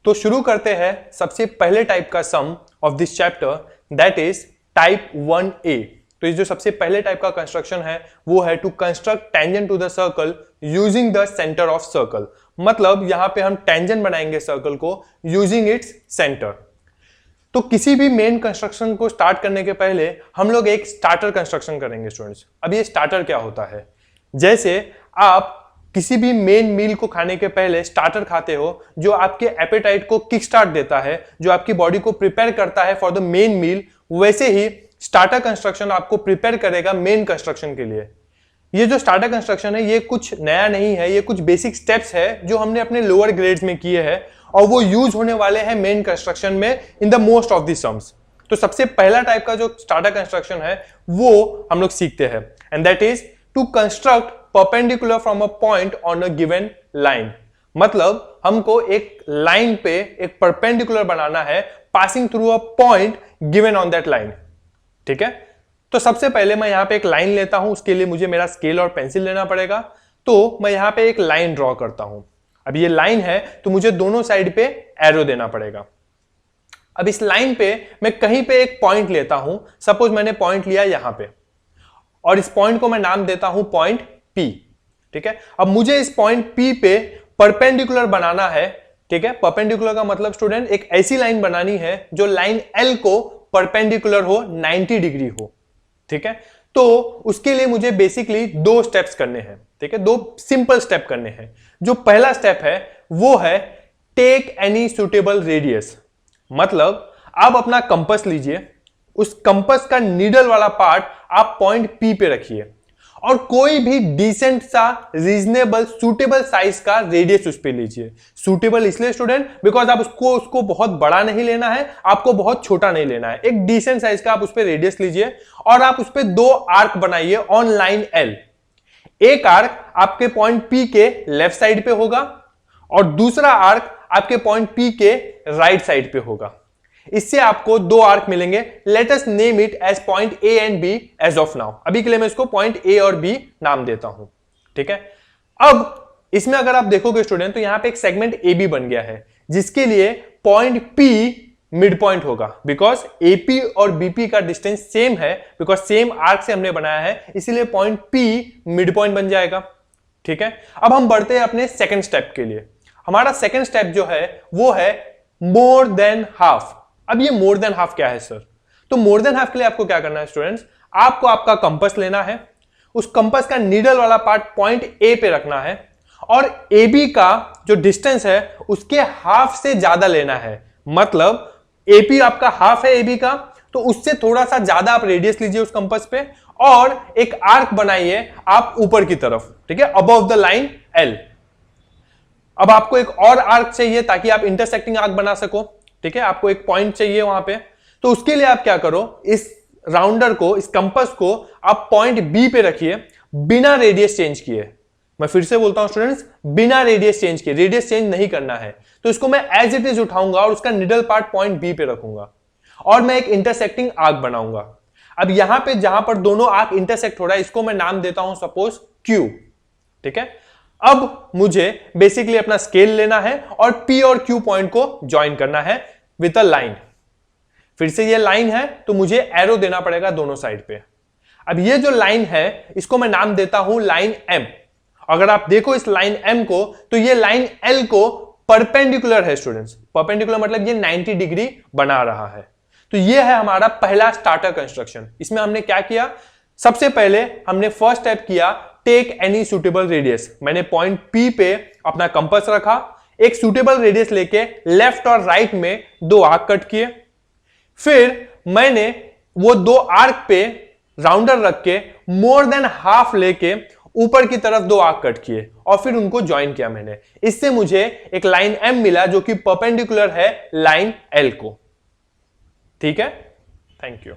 तो शुरू करते हैं सबसे पहले टाइप का sum of this chapter, that is type 1A। तो ये जो सबसे पहले टाइप का कंस्ट्रक्शन है वो है to construct tangent to the circle using the centre of circle. मतलब यहां पे हम टेंजेंट बनाएंगे सर्कल को यूजिंग इट्स सेंटर। तो किसी भी मेन कंस्ट्रक्शन को स्टार्ट करने के पहले हम लोग एक स्टार्टर कंस्ट्रक्शन करेंगे स्टूडेंट्स। अब ये स्टार्टर क्या होता है? जैसे आप किसी भी मेन मील को खाने के पहले स्टार्टर खाते हो जो आपके एपेटाइट को किक स्टार्ट देता है, जो आपकी बॉडी को प्रिपेयर करता है फॉर द मेन मील, वैसे ही स्टार्टर कंस्ट्रक्शन आपको प्रिपेयर करेगा मेन कंस्ट्रक्शन के लिए। ये जो स्टार्टर कंस्ट्रक्शन है ये कुछ नया नहीं है, ये कुछ बेसिक स्टेप्स है जो हमने अपने लोअर ग्रेड्स में किए हैं और वो यूज होने वाले हैं मेन कंस्ट्रक्शन में in the most of the sums. तो सबसे पहला टाइप का जो स्टार्टर कंस्ट्रक्शन है वो हम लोग सीखते हैं, and that is to construct perpendicular from a point on a given line. मतलब हमको एक लाइन पे एक परपेंडिकुलर बनाना है passing through a point given on that line. ठीक है, तो सबसे पहले मैं यहां पे एक लाइन लेता हूं, उसके लिए मुझे मेरा स्केल और पेंसिल लेना पड़ेगा। तो मैं यहां पे एक लाइन ड्रॉ करता हूं। अब ये लाइन है तो मुझे दोनों साइड पे एरो देना पड़ेगा। अब इस लाइन पे मैं कहीं पे एक पॉइंट लेता हूं, सपोज मैंने पॉइंट लिया यहां पे और इस पॉइंट को मैं नाम देता हूं पॉइंट P। ठीक है, अब मुझे इस पॉइंट P पे परपेंडिकुलर बनाना है। ठीक है, परपेंडिकुलर का मतलब स्टूडेंट एक ऐसी लाइन बनानी है जो लाइन L को परपेंडिकुलर हो, 90 डिग्री हो। ठीक है, तो उसके लिए मुझे बेसिकली दो स्टेप्स करने हैं। ठीक है, दो सिंपल स्टेप करने हैं। जो पहला स्टेप है वो है टेक एनी सुटेबल रेडियस। मतलब आप अपना कंपास लीजिए, उस कंपास का नीडल वाला पार्ट आप पॉइंट P पे रखिए और कोई भी डिसेंट सा रीजनेबल सूटेबल साइज का रेडियस उस पे लीजिए। सूटेबल इसलिए स्टूडेंट बिकॉज आप उसको बहुत बड़ा नहीं लेना है, आपको बहुत छोटा नहीं लेना है। एक डिसेंट साइज का आप उस पे रेडियस लीजिए और आप उस पे दो आर्क बनाइए ऑन लाइन L। एक आर्क आपके पॉइंट P के लेफ्ट साइड पे होगा और दूसरा आर्क आपके पॉइंट P के राइट साइड पे होगा। इससे आपको दो आर्क मिलेंगे। Let us name it as point A and B as of now. अभी के लिए मैं इसको पॉइंट A और B नाम देता हूं। ठीक है, अब इसमें अगर आप देखोगे स्टूडेंट तो यहां पे एक सेगमेंट AB बन गया है जिसके लिए पॉइंट P मिड पॉइंट होगा, बिकॉज AP और BP का डिस्टेंस सेम है, बिकॉज सेम आर्क से हमने बनाया है, इसीलिए पॉइंट P मिड पॉइंट बन जाएगा। ठीक है, अब हम बढ़ते हैं अपने सेकेंड स्टेप के लिए। हमारा सेकेंड स्टेप जो है वो है मोर देन हाफ। अब ये मोर देन हाफ क्या है सर? तो मोर देन हाफ के लिए आपको क्या करना है स्टूडेंट्स, आपको आपका कंपास लेना है, उस कंपास का नीडल वाला पार्ट पॉइंट A पे रखना है और AB का जो डिस्टेंस है उसके हाफ से ज्यादा लेना है। मतलब AP आपका हाफ है AB का, तो उससे थोड़ा सा ज्यादा आप रेडियस लीजिए उस कंपास पे और एक आर्क बनाइए आप ऊपर की तरफ। ठीक है, अबव द लाइन L। अब आपको एक और आर्क चाहिए ताकि आप इंटरसेक्टिंग आर्क बना सको। ठीक है, आपको एक पॉइंट चाहिए वहां पे, तो उसके लिए आप क्या करो, इस राउंडर को, इस कंपास को आप पॉइंट B पे रखिए बिना रेडियस चेंज किए। मैं फिर से बोलता हूं स्टूडेंट्स, बिना रेडियस चेंज किए, रेडियस चेंज नहीं करना है। तो इसको मैं एज इट इज उठाऊंगा और उसका निडल पार्ट पॉइंट B पे रखूंगा और मैं एक इंटरसेक्टिंग आर्क बनाऊंगा। अब यहां पे जहां पर दोनों आर्क इंटरसेक्ट हो रहा है इसको मैं नाम देता हूं सपोज Q। ठीक है, अब मुझे बेसिकली अपना स्केल लेना है और P और Q पॉइंट को ज्वाइन करना है विद अ लाइन। फिर से ये लाइन है तो मुझे एरो देना पड़ेगा दोनों साइड पे। अब ये जो लाइन है इसको मैं नाम देता हूं लाइन M। अगर आप देखो इस लाइन M को तो ये लाइन L को परपेंडिकुलर है स्टूडेंट्स। परपेंडिकुलर मतलब ये 90 डिग्री बना रहा है। तो ये है हमारा पहला स्टार्टर कंस्ट्रक्शन। इसमें हमने क्या किया, सबसे पहले हमने फर्स्ट स्टेप किया टेक एनी सुटेबल रेडियस। मैंने पॉइंट P पे अपना कंपास रखा, एक सुटेबल रेडियस लेके लेफ्ट और राइट में दो आर्क कट किए। फिर मैंने वो दो आर्क पे राउंडर रख के मोर देन हाफ लेके ऊपर की तरफ दो आर्क कट किए और फिर उनको ज्वाइन किया मैंने। इससे मुझे एक लाइन M मिला जो कि परपेंडिकुलर है लाइन L को। ठीक है, थैंक यू।